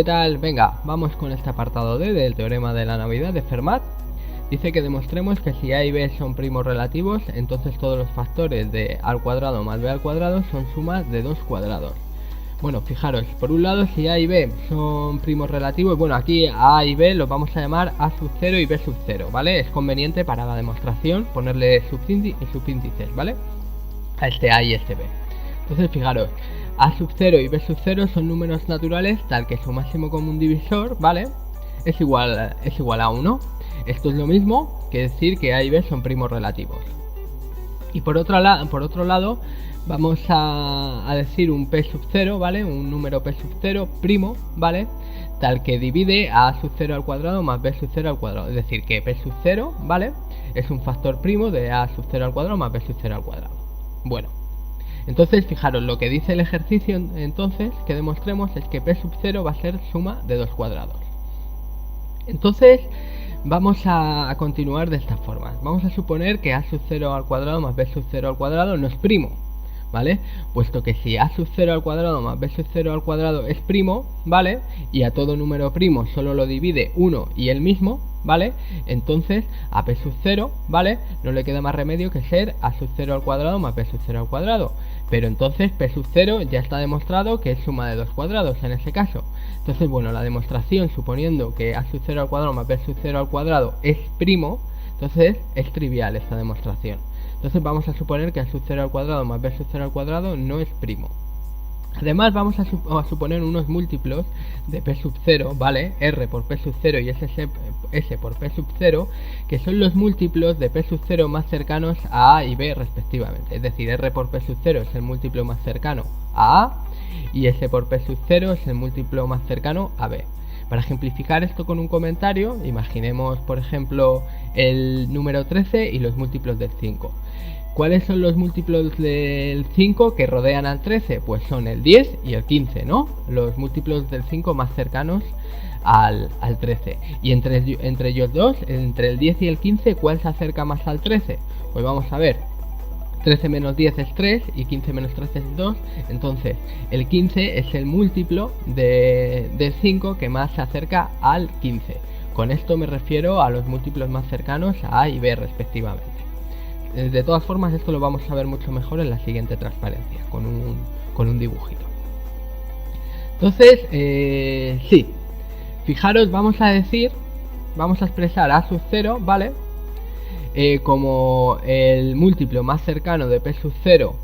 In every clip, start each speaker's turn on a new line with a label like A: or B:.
A: ¿qué tal? Venga, vamos con este apartado D del teorema de la Navidad de Fermat. Dice que demostremos que si A y B son primos relativos, entonces todos los factores de A al cuadrado más B al cuadrado son sumas de dos cuadrados. Bueno, fijaros, por un lado, si A y B son primos relativos, bueno, aquí A y B los vamos a llamar A sub 0 y B sub 0, ¿vale? Es conveniente para la demostración ponerle subíndices, ¿vale? A este A y este B. Entonces, fijaros, A sub 0 y B sub 0 son números naturales tal que su máximo común divisor, ¿vale? Es igual a 1. Esto es lo mismo que decir que A y B son primos relativos. Y por otro lado, vamos a decir un P sub 0, ¿vale? Un número P sub 0 primo, ¿vale? Tal que divide a A sub 0 al cuadrado más B sub 0 al cuadrado. Es decir, que P sub 0, ¿vale? Es un factor primo de A sub 0 al cuadrado más B sub 0 al cuadrado. Bueno, entonces fijaros, lo que dice el ejercicio entonces que demostremos es que P sub 0 va a ser suma de dos cuadrados. Entonces vamos a continuar de esta forma. Vamos a suponer que A sub 0 al cuadrado más B sub 0 al cuadrado no es primo, ¿vale? Puesto que si A sub 0 al cuadrado más B sub 0 al cuadrado es primo, ¿vale? Y a todo número primo solo lo divide uno y el mismo, ¿vale? Entonces a P sub 0, ¿vale? No le queda más remedio que ser A sub 0 al cuadrado más B sub 0 al cuadrado. Pero entonces P sub 0 ya está demostrado que es suma de dos cuadrados en ese caso. Entonces, bueno, la demostración, suponiendo que A sub 0 al cuadrado más B sub 0 al cuadrado es primo, entonces es trivial esta demostración. Entonces vamos a suponer que A sub 0 al cuadrado más B sub 0 al cuadrado no es primo. Además vamos a suponer unos múltiplos de P sub 0, ¿vale? R por P sub 0 y S por P sub 0, que son los múltiplos de P sub 0 más cercanos a A y B respectivamente. Es decir, R por P sub 0 es el múltiplo más cercano a A y S por P sub 0 es el múltiplo más cercano a B. Para ejemplificar esto con un comentario, imaginemos por ejemplo el número 13 y los múltiplos del 5. ¿Cuáles son los múltiplos del 5 que rodean al 13? Pues son el 10 y el 15, ¿no? Los múltiplos del 5 más cercanos al 13. Y entre ellos dos, entre el 10 y el 15, ¿cuál se acerca más al 13? Pues vamos a ver. 13 menos 10 es 3 y 15 menos 13 es 2. Entonces, el 15 es el múltiplo del 5 que más se acerca al 15. Con esto me refiero a los múltiplos más cercanos a A y B respectivamente. De todas formas, esto lo vamos a ver mucho mejor en la siguiente transparencia, con un dibujito. Entonces, sí, fijaros, vamos a expresar A sub 0, ¿vale? Como el múltiplo más cercano de P sub 0,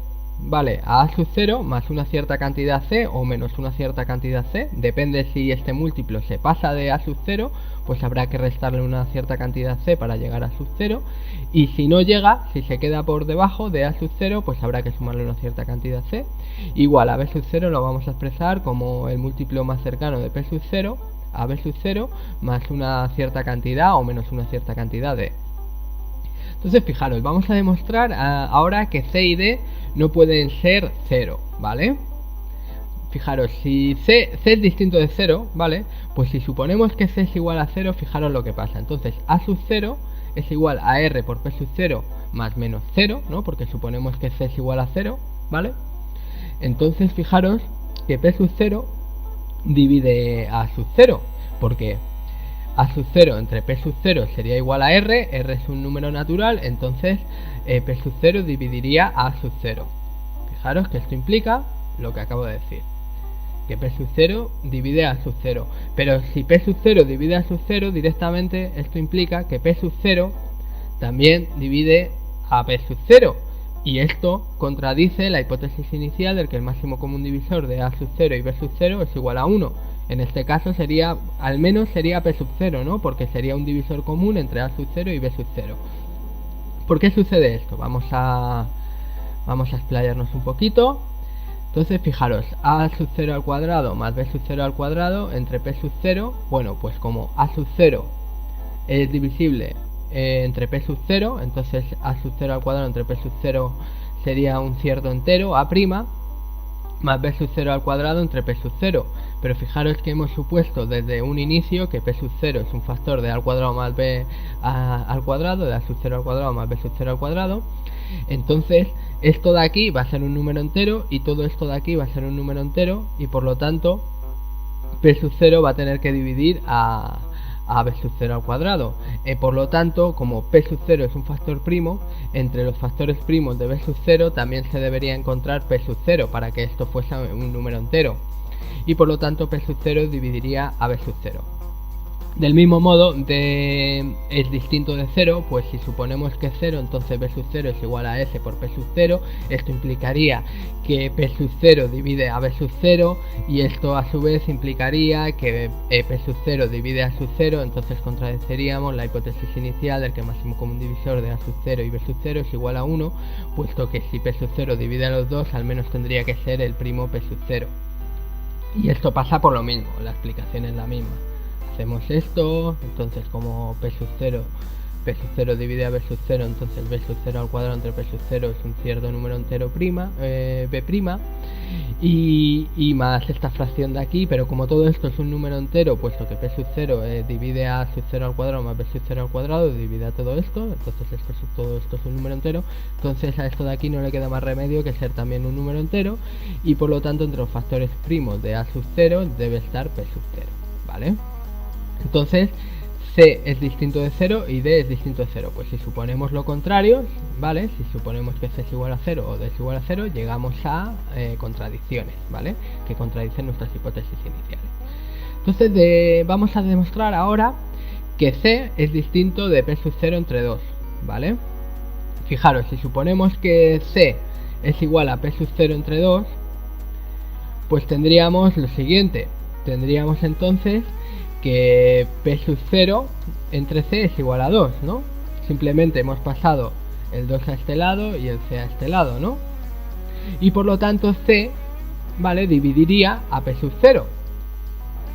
A: ¿vale? A A sub 0 más una cierta cantidad C o menos una cierta cantidad C. Depende si este múltiplo se pasa de A sub 0, pues habrá que restarle una cierta cantidad C para llegar a sub 0. Y si no llega, si se queda por debajo de A sub 0, pues habrá que sumarle una cierta cantidad C. Igual a B sub 0 lo vamos a expresar como el múltiplo más cercano de P sub 0 a B sub 0 más una cierta cantidad o menos una cierta cantidad de. Entonces fijaros, vamos a demostrar ahora que C y D no pueden ser 0, ¿vale? Fijaros, si C es distinto de 0, ¿vale? Pues si suponemos que C es igual a 0, fijaros lo que pasa. Entonces A sub 0 es igual a R por P sub 0 más menos 0, ¿no? Porque suponemos que C es igual a 0, ¿vale? Entonces fijaros que P sub 0 divide A sub 0, porque A sub 0 entre P sub 0 sería igual a R es un número natural, entonces P sub 0 dividiría A sub 0. Fijaros que esto implica lo que acabo de decir, que P sub 0 divide A sub 0. Pero si P sub 0 divide A sub 0, directamente esto implica que P sub 0 también divide a P sub 0. Y esto contradice la hipótesis inicial de que el máximo común divisor de A sub 0 y B sub 0 es igual a 1. En este caso sería, al menos sería P sub 0, ¿no? Porque sería un divisor común entre A sub 0 y B sub 0. ¿Por qué sucede esto? Vamos a explayarnos un poquito. Entonces fijaros, A sub 0 al cuadrado más B sub 0 al cuadrado entre P sub 0, bueno, pues como A sub 0 es divisible entre P sub 0, entonces A sub 0 al cuadrado entre P sub 0 sería un cierto entero, A', más B sub 0 al cuadrado entre P sub 0. Pero fijaros que hemos supuesto desde un inicio que P sub 0 es un factor de A al cuadrado más B al cuadrado, de A sub 0 al cuadrado más B sub 0 al cuadrado. Entonces esto de aquí va a ser un número entero y todo esto de aquí va a ser un número entero, y por lo tanto p sub 0 va a tener que dividir a b sub 0 al cuadrado. Por lo tanto, como p sub 0 es un factor primo, entre los factores primos de b sub 0 también se debería encontrar p sub 0 para que esto fuese un número entero. Y por lo tanto p sub 0 dividiría a b sub 0. Del mismo modo, es distinto de 0, pues si suponemos que es 0, entonces b sub 0 es igual a s por p sub 0. Esto implicaría que p sub 0 divide a b sub 0, y esto a su vez implicaría que p sub 0 divide a sub 0, entonces contradeciríamos la hipótesis inicial del que el máximo común divisor de a sub 0 y b sub 0 es igual a 1, puesto que si p sub 0 divide a los dos, al menos tendría que ser el primo p sub 0. Y esto pasa por lo mismo, la explicación es la misma. Hacemos esto, entonces como p sub 0 divide a b sub 0, entonces b sub 0 al cuadrado entre p sub 0 es un cierto número entero b', y más esta fracción de aquí, pero como todo esto es un número entero, puesto que p sub 0 divide a sub 0 al cuadrado más b sub 0 al cuadrado, divide a todo esto, entonces todo esto es un número entero, entonces a esto de aquí no le queda más remedio que ser también un número entero, y por lo tanto entre los factores primos de a sub 0 debe estar p sub 0, ¿vale? Entonces c es distinto de 0 y d es distinto de 0. Pues si suponemos lo contrario, ¿vale? Si suponemos que c es igual a 0 o d es igual a 0, llegamos a contradicciones, ¿vale? Que contradicen nuestras hipótesis iniciales. Entonces vamos a demostrar ahora que c es distinto de p sub 0 entre 2, ¿vale? Fijaros, si suponemos que c es igual a p sub 0 entre 2, pues tendríamos lo siguiente. Tendríamos entonces que p sub 0 entre c es igual a 2, ¿no? Simplemente hemos pasado el 2 a este lado y el c a este lado, ¿no? Y por lo tanto c, ¿vale?, dividiría a p sub 0.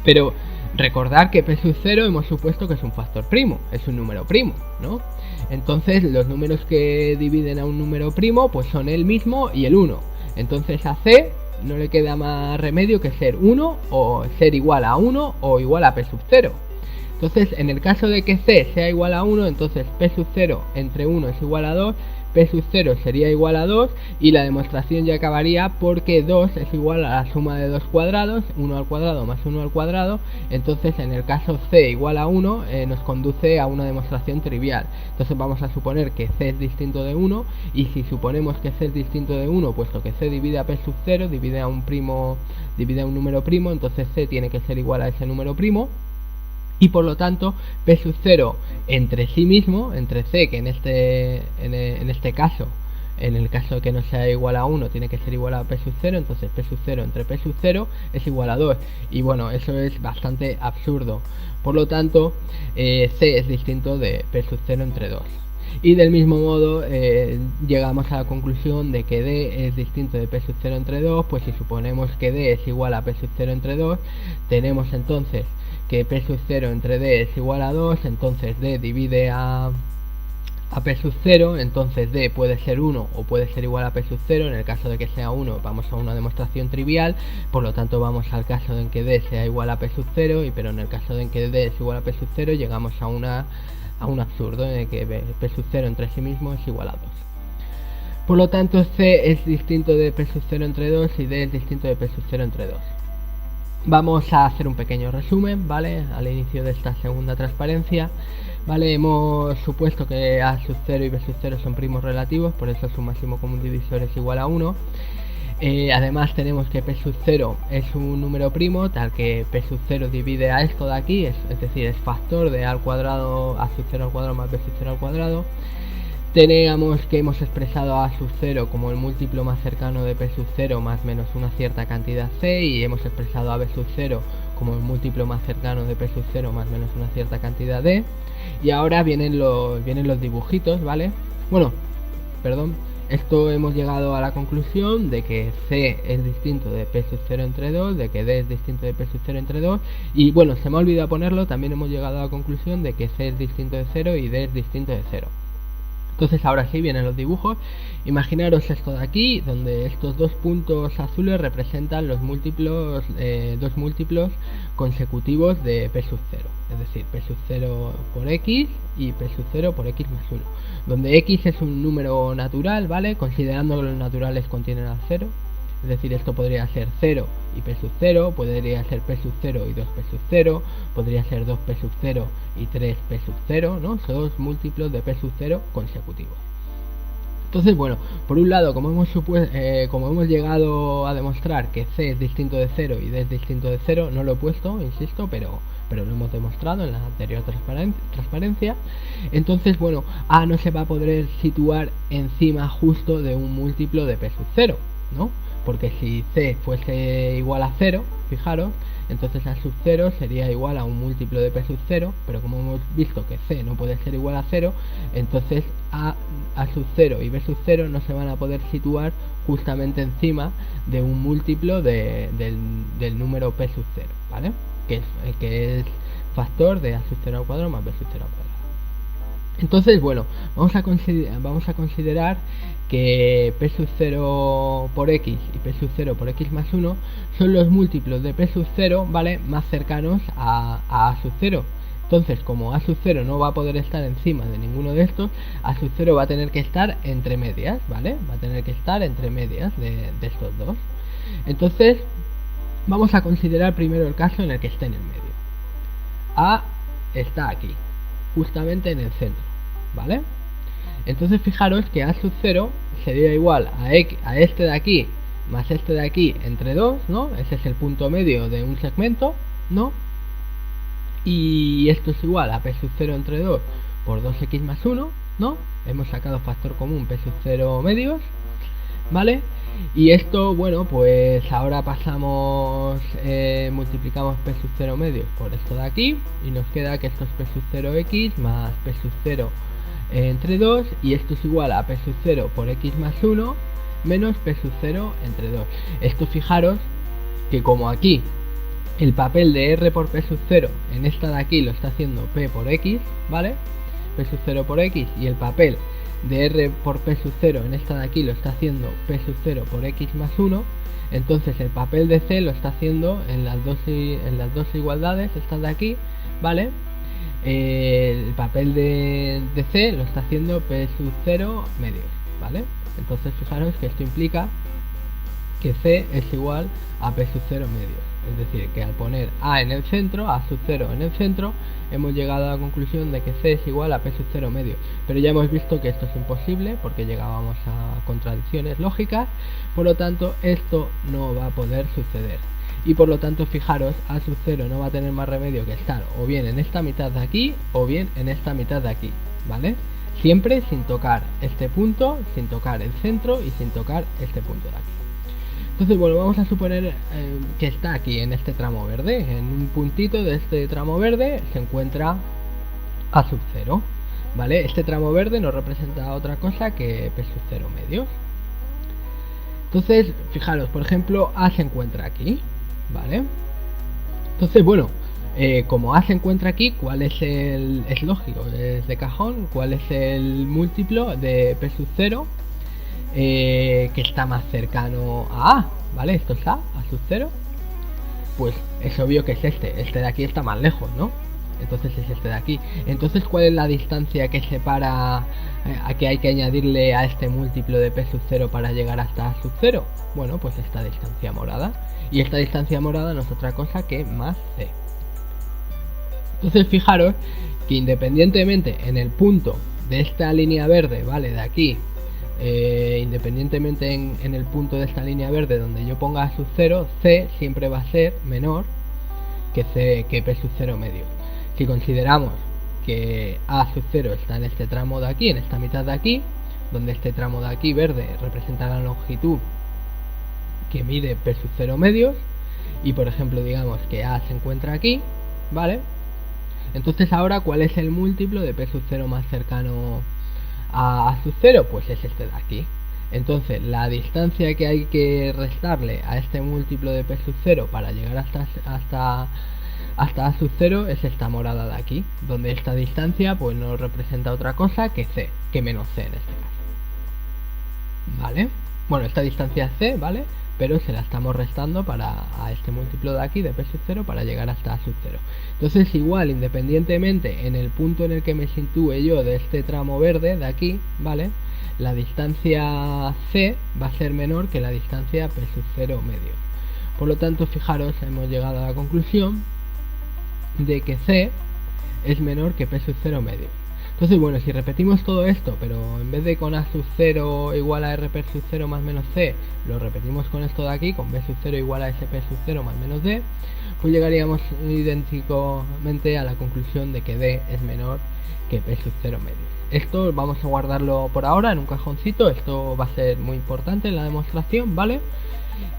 A: Pero recordar que p sub 0 hemos supuesto que es un factor primo, es un número primo, ¿no? Entonces los números que dividen a un número primo pues son el mismo y el 1. Entonces a c no le queda más remedio que ser 1 o ser igual a 1 o igual a p sub 0. Entonces en el caso de que c sea igual a 1, entonces p sub 0 entre 1 es igual a 2, p sub 0 sería igual a 2 y la demostración ya acabaría porque 2 es igual a la suma de dos cuadrados, 1 al cuadrado más 1 al cuadrado. Entonces en el caso c igual a 1 nos conduce a una demostración trivial. Entonces vamos a suponer que c es distinto de 1, y si suponemos que c es distinto de 1, puesto que c divide a p sub 0, divide a un número primo, entonces c tiene que ser igual a ese número primo. Y por lo tanto p sub 0 entre sí mismo, entre c, que en este caso, en el caso de que no sea igual a 1, tiene que ser igual a p sub 0, entonces p sub 0 entre p sub 0 es igual a 2. Y bueno, eso es bastante absurdo. Por lo tanto, c es distinto de p sub 0 entre 2. Y del mismo modo llegamos a la conclusión de que d es distinto de p sub 0 entre 2, pues si suponemos que d es igual a p sub 0 entre 2, tenemos entonces que p sub 0 entre d es igual a 2, entonces d divide a p sub 0, entonces d puede ser 1 o puede ser igual a p sub 0. En el caso de que sea 1 vamos a una demostración trivial, por lo tanto vamos al caso en que d sea igual a p sub 0, pero en el caso en que d es igual a p sub 0 llegamos a un absurdo en el que p sub 0 entre sí mismo es igual a 2. Por lo tanto c es distinto de p sub 0 entre 2 y d es distinto de p sub 0 entre 2. Vamos a hacer un pequeño resumen, ¿vale? Al inicio de esta segunda transparencia, ¿vale? Hemos supuesto que a sub 0 y b sub 0 son primos relativos, por eso su máximo común divisor es igual a 1. Además tenemos que p sub 0 es un número primo, tal que p sub 0 divide a esto de aquí, es decir, es factor de a al cuadrado, a sub 0 al cuadrado más b sub 0 al cuadrado. Teníamos que hemos expresado a sub 0 como el múltiplo más cercano de p sub 0 más menos una cierta cantidad c, y hemos expresado a b sub 0 como el múltiplo más cercano de p sub 0 más menos una cierta cantidad d. Y ahora vienen los dibujitos, ¿vale? Bueno, perdón, esto hemos llegado a la conclusión de que c es distinto de p sub 0 entre 2, de que d es distinto de p sub 0 entre 2, y bueno, se me ha olvidado ponerlo, también hemos llegado a la conclusión de que c es distinto de 0 y d es distinto de 0. Entonces ahora sí vienen los dibujos. Imaginaros esto de aquí, donde estos dos puntos azules representan los múltiplos, dos múltiplos consecutivos de p sub 0, es decir, p sub 0 por x y p sub 0 por x más 1, donde x es un número natural, ¿vale? Considerando que los naturales contienen al 0. Es decir, esto podría ser 0 y p sub 0, podría ser p sub 0 y 2p sub 0, podría ser 2p sub 0 y 3p sub 0, ¿no? Son dos múltiplos de p sub 0 consecutivos. Entonces, bueno, por un lado, como hemos llegado a demostrar que c es distinto de 0 y d es distinto de 0, no lo he puesto, insisto, pero lo hemos demostrado en la anterior transparencia. Entonces, bueno, a no se va a poder situar encima justo de un múltiplo de p sub 0, ¿no? Porque si c fuese igual a 0, fijaros, entonces a sub 0 sería igual a un múltiplo de p sub 0, pero como hemos visto que c no puede ser igual a 0, entonces a sub 0 y b sub 0 no se van a poder situar justamente encima de un múltiplo del número p sub 0, ¿vale? Que es factor de a sub 0 al cuadrado más b sub 0 al cuadrado. Entonces, bueno, vamos a considerar que p sub 0 por x y p sub 0 por x más 1 son los múltiplos de p sub 0, ¿vale?, más cercanos a sub 0. Entonces, como a sub 0 no va a poder estar encima de ninguno de estos, a sub 0 va a tener que estar entre medias, ¿vale? Va a tener que estar entre medias de estos dos. Entonces, vamos a considerar primero el caso en el que esté en el medio. A está aquí, justamente en el centro, ¿vale? Entonces fijaros que a sub 0 sería igual a este de aquí más este de aquí entre 2, ¿no? Ese es el punto medio de un segmento, ¿no? Y esto es igual a p sub 0 entre 2 por 2x más 1, ¿no? Hemos sacado factor común p sub 0 medios, ¿vale? Y esto, bueno, pues ahora pasamos, multiplicamos p sub 0 medios por esto de aquí y nos queda que esto es p sub 0x más p sub 0 entre 2, y esto es igual a p sub 0 por x más 1 menos p sub 0 entre 2. Esto, fijaros que como aquí el papel de r por p sub 0 en esta de aquí lo está haciendo p por x, ¿vale? P sub 0 por x, y el papel de r por p sub 0 en esta de aquí lo está haciendo p sub 0 por x más 1, entonces el papel de c lo está haciendo en las dos igualdades, estas de aquí, ¿vale? El papel de c lo está haciendo p sub 0 medios, ¿vale? Entonces fijaros que esto implica que c es igual a p sub 0 medios. Es decir, que al poner a en el centro, a sub 0 en el centro, hemos llegado a la conclusión de que c es igual a p sub 0 medio. Pero ya hemos visto que esto es imposible porque llegábamos a contradicciones lógicas, por lo tanto esto no va a poder suceder. Y por lo tanto, fijaros, a sub 0 no va a tener más remedio que estar o bien en esta mitad de aquí o bien en esta mitad de aquí, ¿vale? Siempre sin tocar este punto, sin tocar el centro y sin tocar este punto de aquí. Entonces, bueno, vamos a suponer que está aquí en este tramo verde. En un puntito de este tramo verde se encuentra a sub 0, ¿vale? Este tramo verde no representa otra cosa que p sub 0 medios. Entonces, fijaros, por ejemplo, a se encuentra aquí, ¿vale? Entonces, bueno, como a se encuentra aquí, ¿cuál es es lógico, es de cajón, cuál es el múltiplo de p sub 0 que está más cercano a A, ¿vale? Esto es a sub 0, pues es obvio que es este de aquí está más lejos, ¿no? Entonces es este de aquí. Entonces, ¿cuál es la distancia que separa, a que hay que añadirle a este múltiplo de p sub 0 para llegar hasta A sub 0? Bueno, pues esta distancia morada, y esta distancia morada no es otra cosa que más c. Entonces fijaros que independientemente en el punto de esta línea verde, ¿vale? De aquí, independientemente en el punto de esta línea verde donde yo ponga a sub 0, c siempre va a ser menor que p sub 0 medio. Si consideramos que a sub 0 está en este tramo de aquí, en esta mitad de aquí, donde este tramo de aquí verde representa la longitud que mide p sub 0 medios, y por ejemplo digamos que a se encuentra aquí, ¿vale? Entonces ahora, ¿cuál es el múltiplo de p sub 0 más cercano a sub 0? Pues es este de aquí. Entonces la distancia que hay que restarle a este múltiplo de p sub 0 para llegar hasta a sub 0 es esta morada de aquí, donde esta distancia pues no representa otra cosa que c, que menos c en este caso, ¿vale? Bueno, esta distancia es c, ¿vale? Pero se la estamos restando a este múltiplo de aquí de p sub 0 para llegar hasta a sub 0. Entonces igual, independientemente en el punto en el que me sitúe yo de este tramo verde de aquí, ¿vale? la distancia C va a ser menor que la distancia P sub 0 medio. Por lo tanto, fijaros, hemos llegado a la conclusión de que C es menor que P sub 0 medio. Entonces, bueno, si repetimos todo esto, pero en vez de con A sub 0 igual a RP sub 0 más menos C, lo repetimos con esto de aquí, con B sub 0 igual a SP sub 0 más menos D, pues llegaríamos idénticamente a la conclusión de que D es menor que P sub 0 medio. Esto vamos a guardarlo por ahora en un cajoncito, esto va a ser muy importante en la demostración, ¿vale?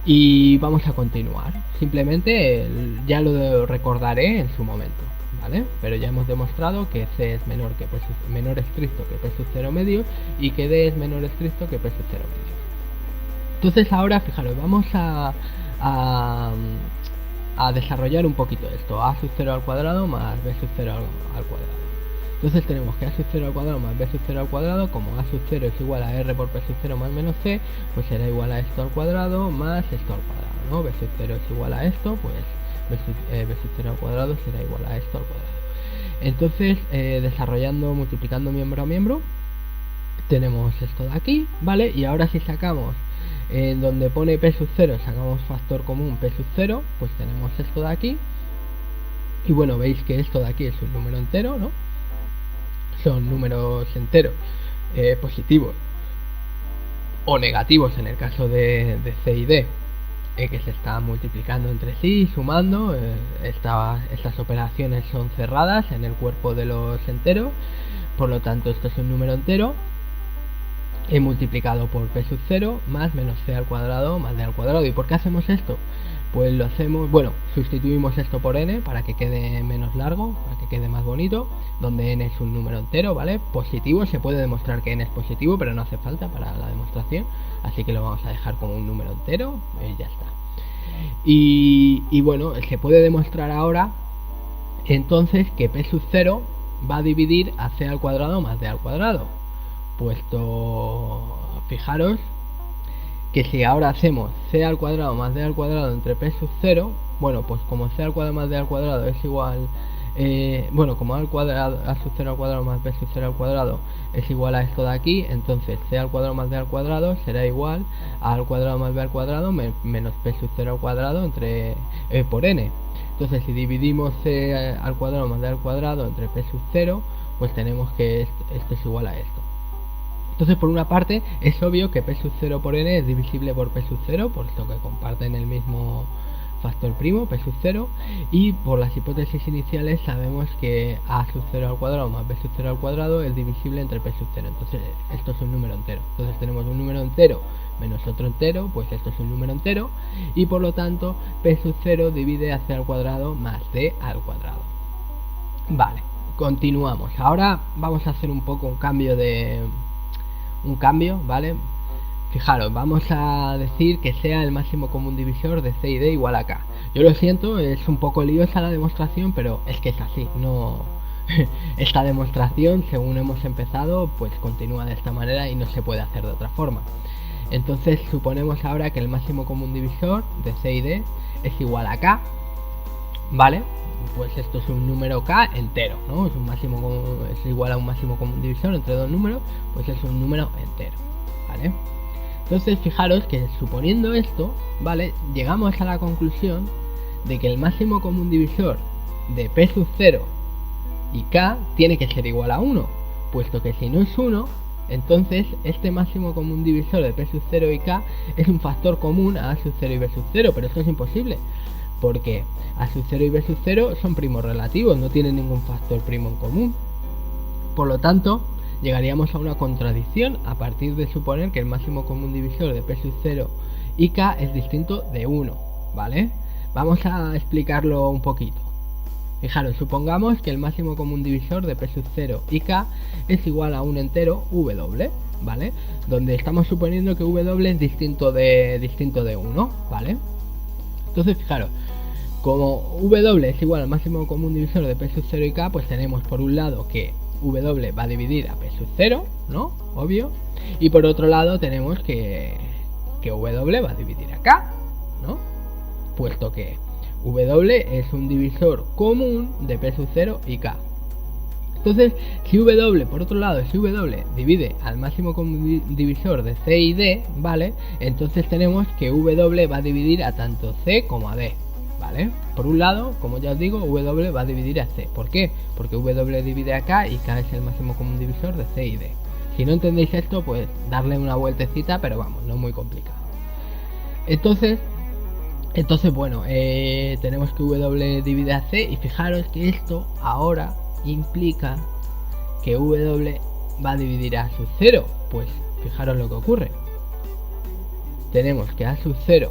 A: Y vamos a continuar. Simplemente ya lo recordaré en su momento, ¿vale? Pero ya hemos demostrado que C es menor estricto que P sub 0 medio y que D es menor estricto que P sub 0 medio. Entonces ahora, fijaros, vamos a desarrollar un poquito esto. A sub 0 al cuadrado más B sub 0 al cuadrado. Entonces tenemos que A sub 0 al cuadrado más B sub 0 al cuadrado, como A sub 0 es igual a R por P sub 0 más menos C, pues será igual a esto al cuadrado más esto al cuadrado, ¿no? B sub 0 es igual a esto, pues B sub 0 al cuadrado será igual a esto al cuadrado. Entonces, desarrollando, multiplicando miembro a miembro, tenemos esto de aquí, ¿vale? Y ahora si sacamos en donde pone P sub 0, sacamos factor común P sub 0, pues tenemos esto de aquí. Y bueno, veis que esto de aquí es un número entero, ¿no? Son números enteros positivos o negativos en el caso de C y D, que se están multiplicando entre sí, sumando. Estas operaciones son cerradas en el cuerpo de los enteros, por lo tanto esto es un número entero multiplicado por P sub 0 más menos C al cuadrado más D al cuadrado. ¿Y por qué hacemos esto? Pues lo hacemos, bueno, sustituimos esto por n para que quede menos largo, para que quede más bonito, donde n es un número entero, ¿vale? Positivo, se puede demostrar que n es positivo, pero no hace falta para la demostración, así que lo vamos a dejar como un número entero y ya está. Y bueno, se puede demostrar ahora entonces que P sub 0 va a dividir a C al cuadrado más D al cuadrado, puesto, fijaros, que si ahora hacemos C al cuadrado más D al cuadrado entre P sub 0, bueno, pues como C al cuadrado más D al cuadrado es igual, bueno, como A sub 0 al cuadrado más B sub 0 al cuadrado es igual a esto de aquí, entonces C al cuadrado más D al cuadrado será igual a al cuadrado más B al cuadrado menos P sub 0 al cuadrado entre por n. Entonces si dividimos C al cuadrado más D al cuadrado entre P sub 0, pues tenemos que esto es igual a esto. Entonces, por una parte, es obvio que P sub 0 por n es divisible por P sub 0, puesto que comparten el mismo factor primo, P sub 0, y por las hipótesis iniciales sabemos que A sub 0 al cuadrado más B sub 0 al cuadrado es divisible entre P sub 0, entonces esto es un número entero. Entonces tenemos un número entero menos otro entero, pues esto es un número entero, y por lo tanto P sub 0 divide a C al cuadrado más D al cuadrado. Vale, continuamos. Ahora vamos a hacer un poco un cambio, ¿vale? Fijaros, vamos a decir que sea el máximo común divisor de C y D igual a K. Yo lo siento, es un poco liosa la demostración, pero es que es así, no... Esta demostración, según hemos empezado, pues continúa de esta manera y no se puede hacer de otra forma. Entonces suponemos ahora que el máximo común divisor de C y D es igual a K, ¿vale? Pues esto es un número K entero, ¿no? Es igual a un máximo común divisor entre dos números, pues es un número entero, ¿vale? Entonces fijaros que suponiendo esto, ¿vale? Llegamos a la conclusión de que el máximo común divisor de P sub 0 y K tiene que ser igual a 1, puesto que si no es 1, entonces este máximo común divisor de P sub 0 y K es un factor común a A sub 0 y B sub 0, pero esto es imposible, porque A sub 0 y B sub 0 son primos relativos, no tienen ningún factor primo en común. Por lo tanto, llegaríamos a una contradicción a partir de suponer que el máximo común divisor de P sub 0 y K es distinto de 1, ¿vale? Vamos a explicarlo un poquito. Fijaros, supongamos que el máximo común divisor de P sub 0 y K es igual a un entero W, ¿vale? Donde estamos suponiendo que W es distinto de 1, ¿vale? Entonces, fijaros, como W es igual al máximo común divisor de P sub 0 y K, pues tenemos por un lado que W va a dividir a P sub 0, ¿no? Obvio. Y por otro lado tenemos que W va a dividir a K, ¿no? Puesto que W es un divisor común de P sub 0 y K. Entonces, si W, por otro lado, si W divide al máximo común divisor de C y D, ¿vale? Entonces tenemos que W va a dividir a tanto C como a D, ¿vale? Por un lado, como ya os digo, W va a dividir a C. ¿Por qué? Porque W divide a K y K es el máximo común divisor de C y D. Si no entendéis esto, pues darle una vueltecita, pero vamos, no es muy complicado. Entonces bueno, tenemos que W divide a C y fijaros que esto ahora implica que W va a dividir a sub 0. Pues fijaros lo que ocurre. Tenemos que A sub 0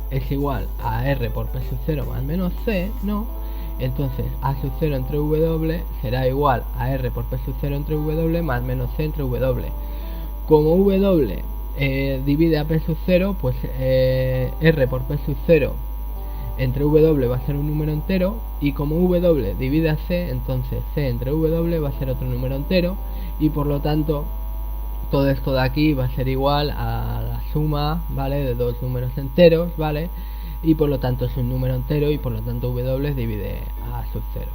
A: es igual a R por P sub 0 más menos C, ¿no? Entonces A sub 0 entre W será igual a R por P sub 0 entre W más menos C entre W. Como W divide a P sub 0, pues R por P sub 0 entre W va a ser un número entero, y como W divide a C, entonces C entre W va a ser otro número entero, y por lo tanto todo esto de aquí va a ser igual a la suma, ¿vale?, de dos números enteros, ¿vale?, y por lo tanto es un número entero y por lo tanto W divide a sub 0.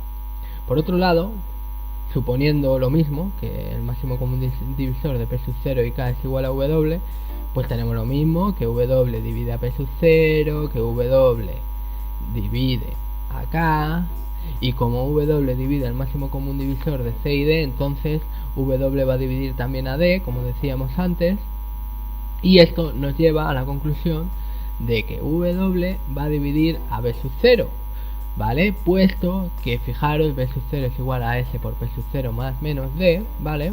A: Por otro lado, suponiendo lo mismo, que el máximo común divisor de P sub 0 y K es igual a W, pues tenemos lo mismo, que W divide a P sub 0, que W divide a K, y como W divide el máximo común divisor de C y D, entonces W va a dividir también a D, como decíamos antes, y esto nos lleva a la conclusión de que W va a dividir a B sub 0, ¿vale? Puesto que fijaros, B sub 0 es igual a S por P sub 0 más menos D, ¿vale?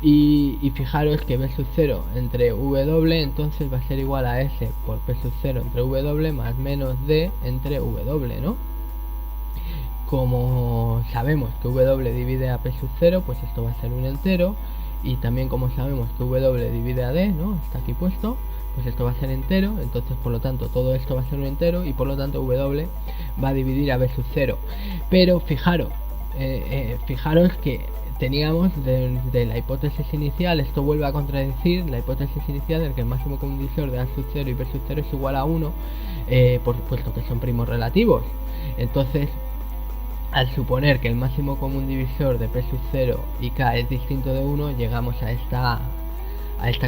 A: Y fijaros que B sub 0 entre W entonces va a ser igual a S por P sub 0 entre W más menos D entre W, ¿no? Como sabemos que W divide a P sub 0, pues esto va a ser un entero, y también como sabemos que W divide a D, ¿no?, está aquí puesto, pues esto va a ser entero, entonces por lo tanto todo esto va a ser un entero y por lo tanto W va a dividir a B sub 0. Pero fijaros que teníamos de la hipótesis inicial, esto vuelve a contradecir la hipótesis inicial de que el máximo común divisor de A sub 0 y B sub 0 es igual a 1, puesto que son primos relativos. Entonces, al suponer que el máximo común divisor de P sub 0 y K es distinto de 1, llegamos a esta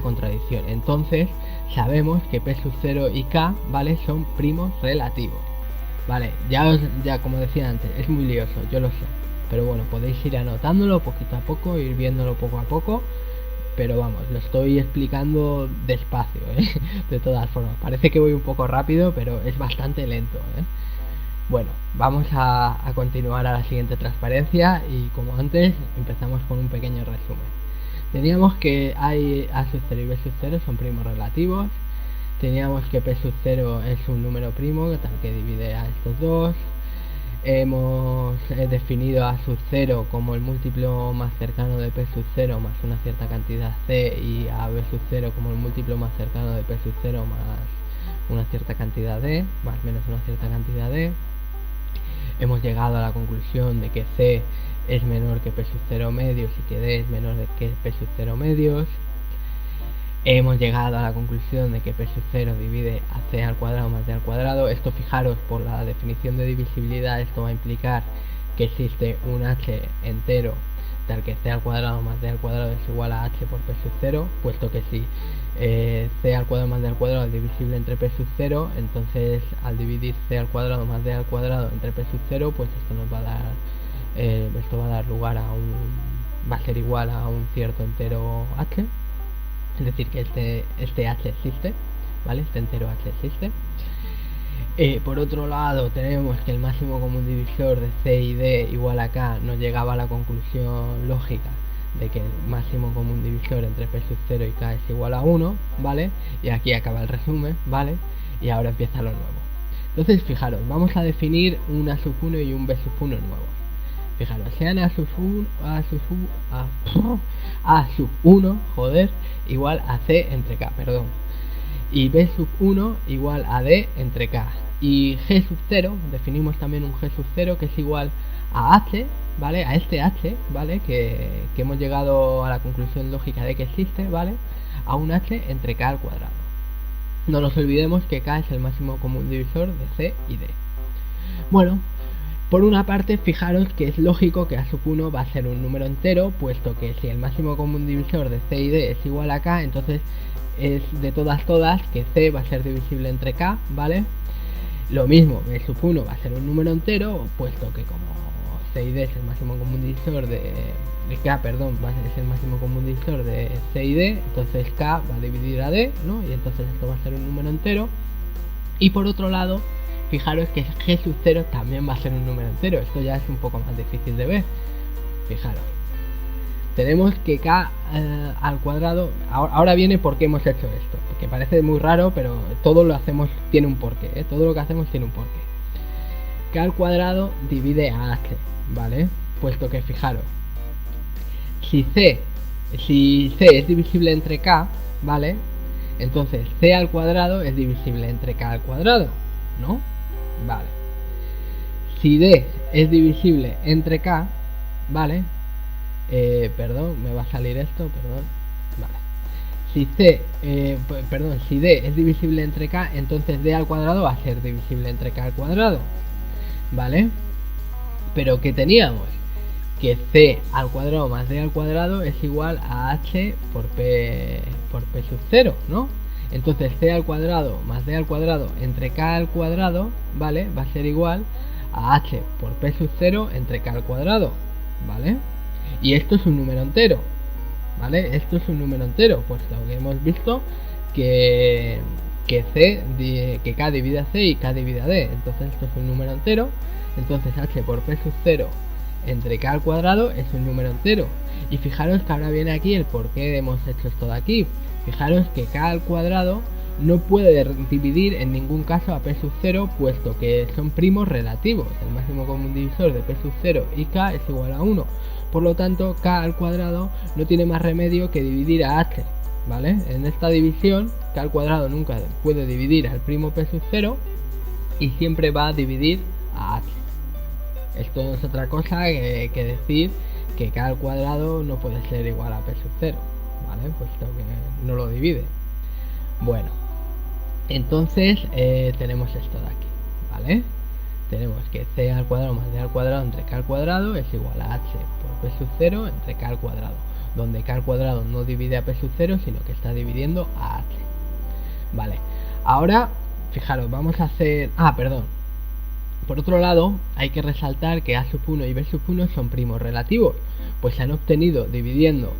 A: contradicción. Entonces sabemos que P sub 0 y K, ¿vale?, son primos relativos, ¿vale? Ya como decía antes, es muy lioso, yo lo sé, pero bueno, podéis ir anotándolo poquito a poco, ir viéndolo poco a poco, pero vamos, lo estoy explicando despacio, de todas formas, parece que voy un poco rápido, pero es bastante lento, Bueno, vamos a continuar a la siguiente transparencia, y como antes empezamos con un pequeño resumen. Teníamos que A sub 0 y B sub 0 son primos relativos. Teníamos que P sub 0 es un número primo tal que divide a estos dos. Hemos definido A sub 0 como el múltiplo más cercano de P sub 0 más una cierta cantidad C, y a B sub 0 como el múltiplo más cercano de P sub 0 más una cierta cantidad D, más menos una cierta cantidad D. Hemos llegado a la conclusión de que C es menor que P sub 0 medios y que D es menor que P sub 0 medios. Hemos llegado a la conclusión de que P sub 0 divide a C al cuadrado más D al cuadrado. Esto, fijaros, por la definición de divisibilidad, esto va a implicar que existe un H entero tal que C al cuadrado más D al cuadrado es igual a H por P sub 0, puesto que si C al cuadrado más D al cuadrado es divisible entre P sub 0, entonces al dividir C al cuadrado más D al cuadrado entre P sub 0, pues esto nos va a dar esto va a dar lugar a va a ser igual a un cierto entero H, es decir que este H existe, ¿vale? Este entero H existe. Por otro lado, tenemos que el máximo común divisor de C y D igual a K nos llegaba a la conclusión lógica de que el máximo común divisor entre P sub 0 y K es igual a 1, ¿vale? Y aquí acaba el resumen, ¿vale? Y ahora empieza lo nuevo. Entonces, fijaros, vamos a definir un A sub 1 y un B sub 1 nuevos. Fijaros, sean A sub 1, joder, igual a C entre K, perdón. Y B sub 1 igual a D entre K. Y G sub 0, definimos también un G sub 0 que es igual a H, ¿vale? A este H, ¿vale? Que hemos llegado a la conclusión lógica de que existe, ¿vale? A un H entre K al cuadrado. No nos olvidemos que K es el máximo común divisor de C y D. Bueno, Por una parte, fijaros que es lógico que a sub 1 va a ser un número entero, puesto que si el máximo común divisor de c y d es igual a k, entonces es de todas que c va a ser divisible entre k, ¿vale? Lo mismo, b sub 1 va a ser un número entero, puesto que como c y d es el máximo común divisor de k, perdón, va a ser el máximo común divisor de c y d, entonces k va a dividir a d, ¿no? Y entonces esto va a ser un número entero. Y por otro lado, fijaros que g sub 0 también va a ser un número entero. Esto ya es un poco más difícil de ver. Fijaros, tenemos que k al cuadrado. Ahora viene por qué hemos hecho esto, porque parece muy raro, pero todo lo hacemos, tiene un porqué, ¿eh? Todo lo que hacemos tiene un porqué. K al cuadrado divide a h, ¿vale? Puesto que fijaros, si c es divisible entre k, ¿vale? Entonces c al cuadrado es divisible entre k al cuadrado, ¿no? Vale. Si d es divisible entre k, ¿vale? Perdón, me va a salir esto, perdón. Vale. Si si d es divisible entre k, entonces d al cuadrado va a ser divisible entre k al cuadrado, ¿vale? Pero ¿qué teníamos? Que c al cuadrado más d al cuadrado es igual a h por p sub 0, ¿no? Entonces c al cuadrado más d al cuadrado entre k al cuadrado, ¿vale? Va a ser igual a h por p sub 0 entre k al cuadrado, ¿vale? Y esto es un número entero, ¿vale? Esto es un número entero, pues lo que hemos visto que k divide a c y k divide a d, entonces esto es un número entero, entonces h por p sub 0 entre k al cuadrado es un número entero. Y fijaros que ahora viene aquí el por qué hemos hecho esto de aquí. Fijaros que k al cuadrado no puede dividir en ningún caso a p sub 0, puesto que son primos relativos. El máximo común divisor de p sub 0 y k es igual a 1. Por lo tanto, k al cuadrado no tiene más remedio que dividir a h, ¿vale? En esta división, k al cuadrado nunca puede dividir al primo p sub 0 y siempre va a dividir a h. Esto no es otra cosa que decir que k al cuadrado no puede ser igual a p sub 0, ¿vale? Puesto que no lo divide. Bueno, entonces tenemos esto de aquí, ¿vale? Tenemos que c al cuadrado más d al cuadrado entre k al cuadrado es igual a h por p sub 0 entre k al cuadrado, donde k al cuadrado no divide a p sub 0, sino que está dividiendo a h. Vale, ahora, fijaros, vamos a hacer... perdón. Por otro lado, hay que resaltar que a sub 1 y b sub 1 son primos relativos, pues se han obtenido dividiendo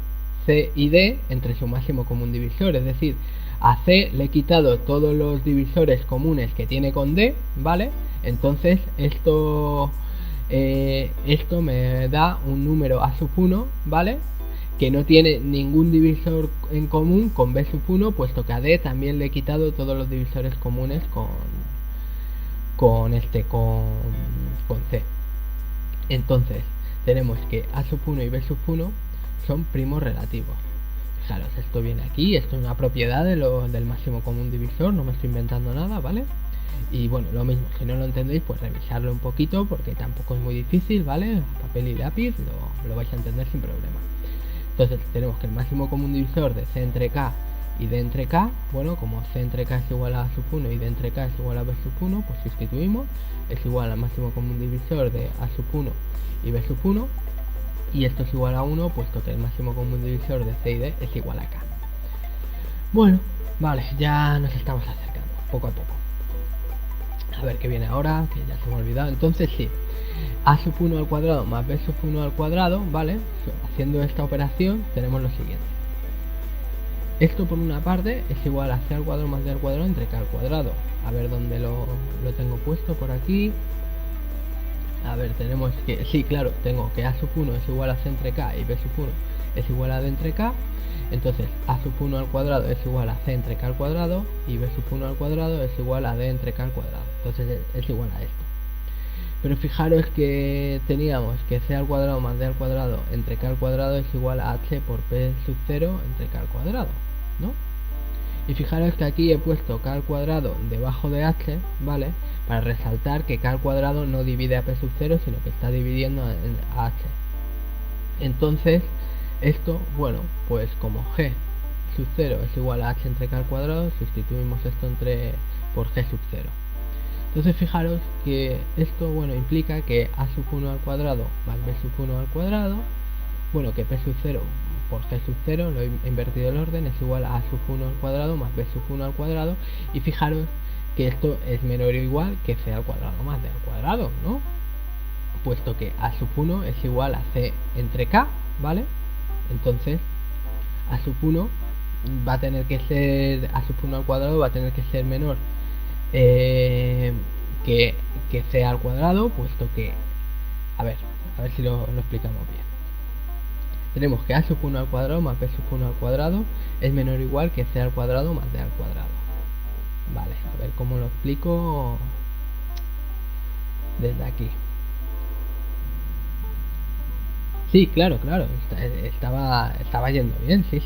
A: c y d entre su máximo común divisor, es decir, a c le he quitado todos los divisores comunes que tiene con d, ¿vale? Entonces esto me da un número a sub 1, ¿vale? Que no tiene ningún divisor en común con b sub 1, puesto que a d también le he quitado todos los divisores comunes con c. Entonces tenemos que a sub 1 y b sub 1 son primos relativos. Fijaros, esto viene aquí, esto es una propiedad del máximo común divisor, no me estoy inventando nada, ¿vale? Y bueno, lo mismo, si no lo entendéis, pues revisarlo un poquito, porque tampoco es muy difícil, ¿vale? Papel y lápiz, lo vais a entender sin problema. Entonces tenemos que el máximo común divisor de c entre k y d entre k, bueno, como c entre k es igual a sub 1 y d entre k es igual a b sub 1, pues sustituimos, es igual al máximo común divisor de a sub 1 y b sub 1, y esto es igual a 1, puesto que el máximo común divisor de c y d es igual a k. Bueno, vale, ya nos estamos acercando, poco a poco. A ver qué viene ahora, que ya se me ha olvidado. Entonces sí, a sub 1 al cuadrado más b sub 1 al cuadrado, ¿vale? Haciendo esta operación tenemos lo siguiente. Esto por una parte es igual a c al cuadrado más d al cuadrado entre k al cuadrado. A ver dónde lo tengo puesto, por aquí. A ver, tenemos que... Sí, claro, tengo que a sub 1 es igual a c entre k y b sub 1 es igual a d entre k. Entonces a sub 1 al cuadrado es igual a c entre k al cuadrado y b sub 1 al cuadrado es igual a d entre k al cuadrado. Entonces es igual a esto. Pero fijaros que teníamos que c al cuadrado más d al cuadrado entre k al cuadrado es igual a h por p sub 0 entre k al cuadrado, ¿no? Y fijaros que aquí he puesto k al cuadrado debajo de h, ¿vale? Para resaltar que k al cuadrado no divide a p sub 0, sino que está dividiendo a h. Entonces, esto, bueno, pues como g sub 0 es igual a h entre k al cuadrado, sustituimos esto por g sub 0. Entonces fijaros que esto, bueno, implica que a sub 1 al cuadrado más b sub 1 al cuadrado, bueno, que p sub 0 por g sub 0, lo he invertido el orden, es igual a sub 1 al cuadrado más b sub 1 al cuadrado, y fijaros que esto es menor o igual que c al cuadrado más d al cuadrado, ¿no? Puesto que a sub 1 es igual a c entre k, ¿vale? Entonces a sub 1 va a tener que ser, a sub 1 al cuadrado va a tener que ser menor que c al cuadrado, puesto que, a ver si lo explicamos bien. Tenemos que a sub 1 al cuadrado más b sub 1 al cuadrado es menor o igual que c al cuadrado más d al cuadrado. Vale, a ver cómo lo explico desde aquí. Sí, claro, estaba yendo bien, sí.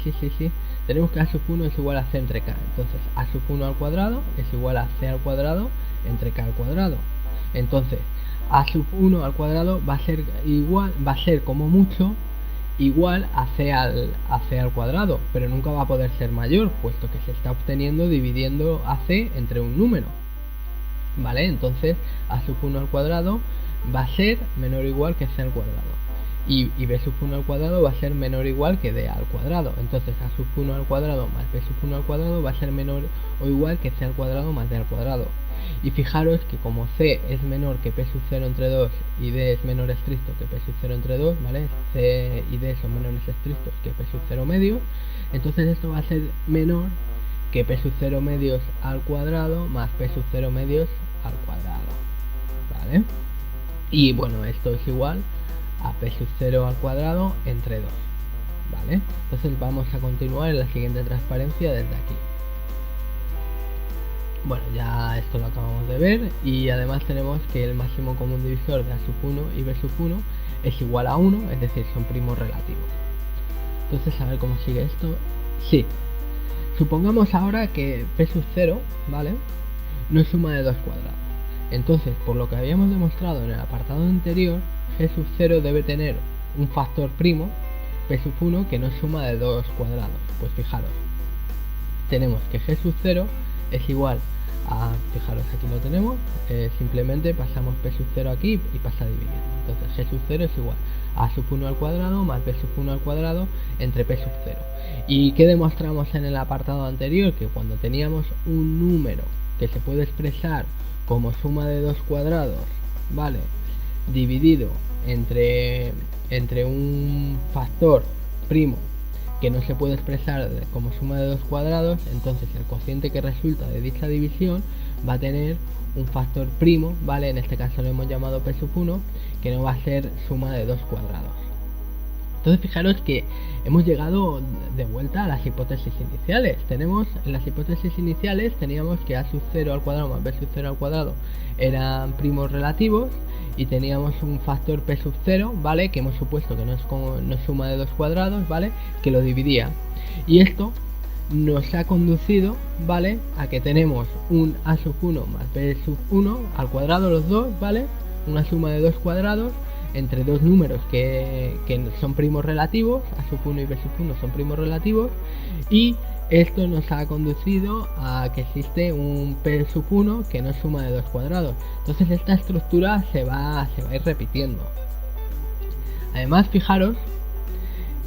A: Tenemos que a sub 1 es igual a c entre k. Entonces a sub 1 al cuadrado es igual a c al cuadrado entre k al cuadrado. Entonces a sub 1 al cuadrado va a ser como mucho igual a c al cuadrado, pero nunca va a poder ser mayor, puesto que se está obteniendo dividiendo a c entre un número. Vale, entonces a sub 1 al cuadrado va a ser menor o igual que c al cuadrado. Y b sub 1 al cuadrado va a ser menor o igual que d al cuadrado. Entonces a sub 1 al cuadrado más b sub 1 al cuadrado va a ser menor o igual que c al cuadrado más d al cuadrado. Y fijaros que como c es menor que p sub 0 entre 2 y d es menor estricto que p sub 0 entre 2, ¿vale? C y d son menores estrictos que p sub 0 medios, entonces esto va a ser menor que p sub 0 medios al cuadrado más p sub 0 medios al cuadrado, ¿vale? Y bueno, esto es igual a p sub 0 al cuadrado entre 2, ¿vale? Entonces vamos a continuar en la siguiente transparencia desde aquí. Bueno, ya esto lo acabamos de ver, y además tenemos que el máximo común divisor de a sub 1 y b sub 1 es igual a 1, es decir, son primos relativos. Entonces, a ver cómo sigue esto. Sí, supongamos ahora que p sub 0, ¿vale?, no es suma de 2 cuadrados. Entonces, por lo que habíamos demostrado en el apartado anterior, g sub 0 debe tener un factor primo, p sub 1, que no es suma de 2 cuadrados. Pues fijaros, tenemos que g sub 0 es igual a, fijaros, aquí lo tenemos, simplemente pasamos p sub 0 aquí y pasa a dividir. Entonces g sub 0 es igual a sub 1 al cuadrado más b sub 1 al cuadrado entre p sub 0. ¿Y qué demostramos en el apartado anterior? Que cuando teníamos un número que se puede expresar como suma de 2 cuadrados, ¿vale?, dividido entre un factor primo que no se puede expresar como suma de 2 cuadrados, entonces el cociente que resulta de dicha división va a tener un factor primo, ¿vale? En este caso lo hemos llamado p sub 1, que no va a ser suma de 2 cuadrados. Entonces fijaros que hemos llegado de vuelta a las hipótesis iniciales. En las hipótesis iniciales teníamos que a sub 0 al cuadrado más b sub 0 al cuadrado eran primos relativos, y teníamos un factor p sub 0, ¿vale?, que hemos supuesto que no es suma de 2 cuadrados, ¿vale?, que lo dividía. Y esto nos ha conducido, ¿vale?, a que tenemos un a sub 1 más b sub 1 al cuadrado, los dos, ¿vale?, una suma de 2 cuadrados entre dos números que son primos relativos, a sub 1 y b sub 1 son primos relativos, y esto nos ha conducido a que existe un p sub 1 que no es suma de 2 cuadrados. Entonces esta estructura se va a ir repitiendo. Además, fijaros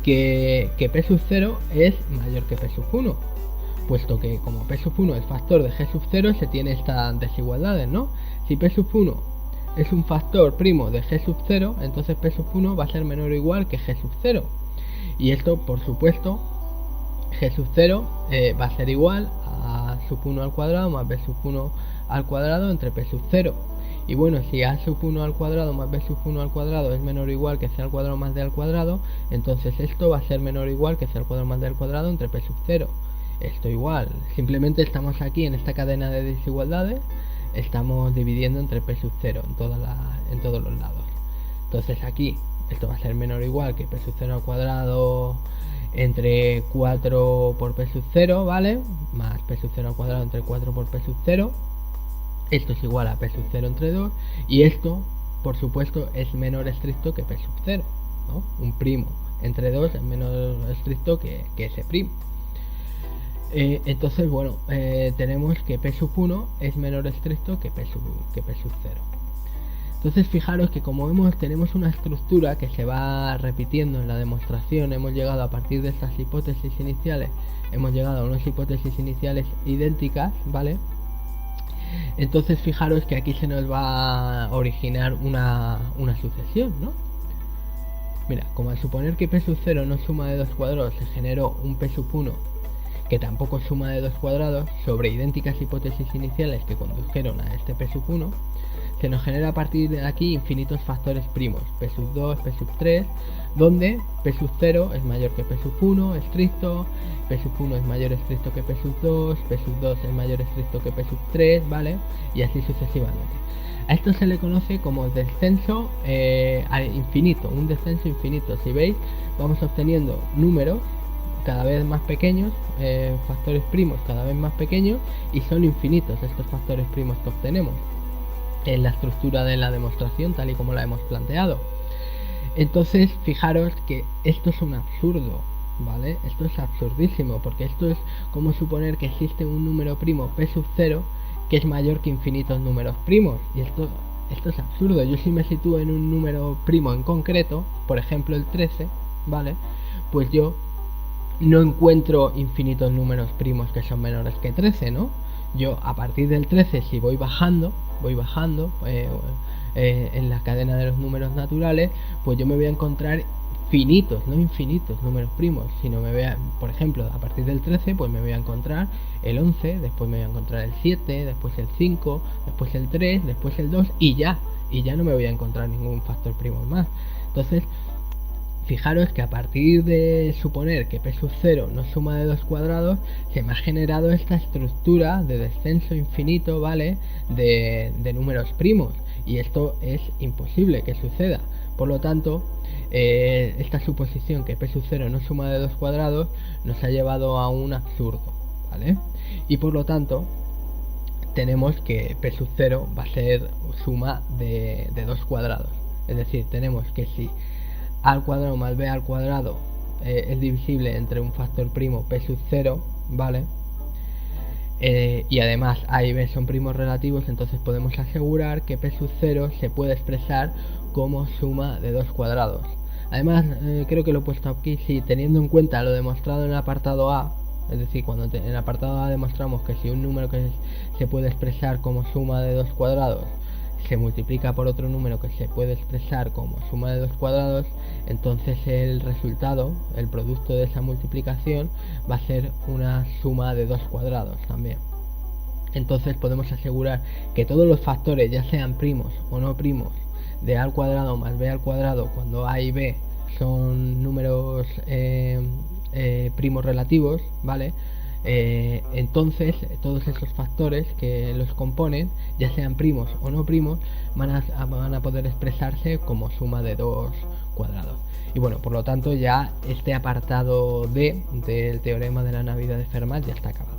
A: que p sub 0 es mayor que p sub 1, puesto que como p sub 1 es factor de g sub 0, se tiene estas desigualdades, ¿no? Si p sub 1 es un factor primo de g sub 0, entonces p sub 1 va a ser menor o igual que g sub 0. Y esto, por supuesto, g sub 0 va a ser igual a sub 1 al cuadrado más b sub 1 al cuadrado entre p sub 0. Y bueno, si a sub 1 al cuadrado más b sub 1 al cuadrado es menor o igual que c al cuadrado más d al cuadrado, entonces esto va a ser menor o igual que c al cuadrado más d al cuadrado entre p sub 0. Esto igual, simplemente estamos aquí en esta cadena de desigualdades, estamos dividiendo entre p sub 0 en todos los lados. Entonces aquí esto va a ser menor o igual que p sub 0 al cuadrado entre 4 por p sub 0, ¿vale?, más p sub 0 al cuadrado entre 4 por p sub 0. Esto es igual a p sub 0 entre 2, y esto, por supuesto, es menor estricto que p sub 0, ¿no? Un primo entre 2 es menos estricto que ese primo. Entonces, bueno, tenemos que P sub 1 es menor estricto que P sub 0. Entonces fijaros que como vemos tenemos una estructura que se va repitiendo en la demostración. Hemos llegado a partir de estas hipótesis iniciales, hemos llegado a unas hipótesis iniciales idénticas, ¿vale? Entonces fijaros que aquí se nos va a originar una sucesión, ¿no? Mira, como al suponer que P sub 0 no suma de 2 cuadrados, se generó un P sub 1 que tampoco suma de 2 cuadrados sobre idénticas hipótesis iniciales que condujeron a este P sub 1, se nos genera a partir de aquí infinitos factores primos, P sub 2, P sub 3, donde P sub 0 es mayor que P sub 1 estricto, P sub 1 es mayor estricto que P sub 2, P sub 2 es mayor estricto que P sub 3, ¿vale? Y así sucesivamente. A esto se le conoce como descenso al infinito, un descenso infinito. Si veis, vamos obteniendo números cada vez más pequeños, factores primos cada vez más pequeños, y son infinitos estos factores primos que obtenemos en la estructura de la demostración tal y como la hemos planteado. Entonces fijaros que esto es un absurdo, ¿vale? Esto es absurdísimo, porque esto es como suponer que existe un número primo P sub 0 que es mayor que infinitos números primos, y esto es absurdo. Yo si me sitúo en un número primo en concreto, por ejemplo el 13, ¿vale? Pues yo no encuentro infinitos números primos que son menores que 13, ¿no? Yo a partir del 13, si voy bajando en la cadena de los números naturales, pues yo me voy a encontrar finitos, no infinitos números primos, sino por ejemplo, a partir del 13 pues me voy a encontrar el 11, después me voy a encontrar el 7, después el 5, después el 3, después el 2 y ya no me voy a encontrar ningún factor primo más. Entonces fijaros que a partir de suponer que P sub 0 no suma de 2 cuadrados, se me ha generado esta estructura de descenso infinito, ¿vale? De números primos, y esto es imposible que suceda. Por lo tanto, esta suposición que P sub 0 no suma de 2 cuadrados nos ha llevado a un absurdo, ¿vale? Y por lo tanto, tenemos que P sub 0 va a ser suma de 2 cuadrados. Es decir, tenemos que si a al cuadrado más b al cuadrado es divisible entre un factor primo P sub 0, ¿vale? Y además a y b son primos relativos, entonces podemos asegurar que P sub 0 se puede expresar como suma de 2 cuadrados. Además, creo que lo he puesto aquí, sí, teniendo en cuenta lo demostrado en el apartado A, es decir, cuando en el apartado A demostramos que si un número que se puede expresar como suma de 2 cuadrados se multiplica por otro número que se puede expresar como suma de 2 cuadrados, entonces el resultado, el producto de esa multiplicación, va a ser una suma de 2 cuadrados también. Entonces podemos asegurar que todos los factores, ya sean primos o no primos, de a al cuadrado más b al cuadrado, cuando a y b son números primos relativos, ¿vale? Entonces todos esos factores que los componen, ya sean primos o no primos, van a poder expresarse como suma de 2 cuadrados. Y bueno, por lo tanto ya este apartado D del teorema de la Navidad de Fermat ya está acabado.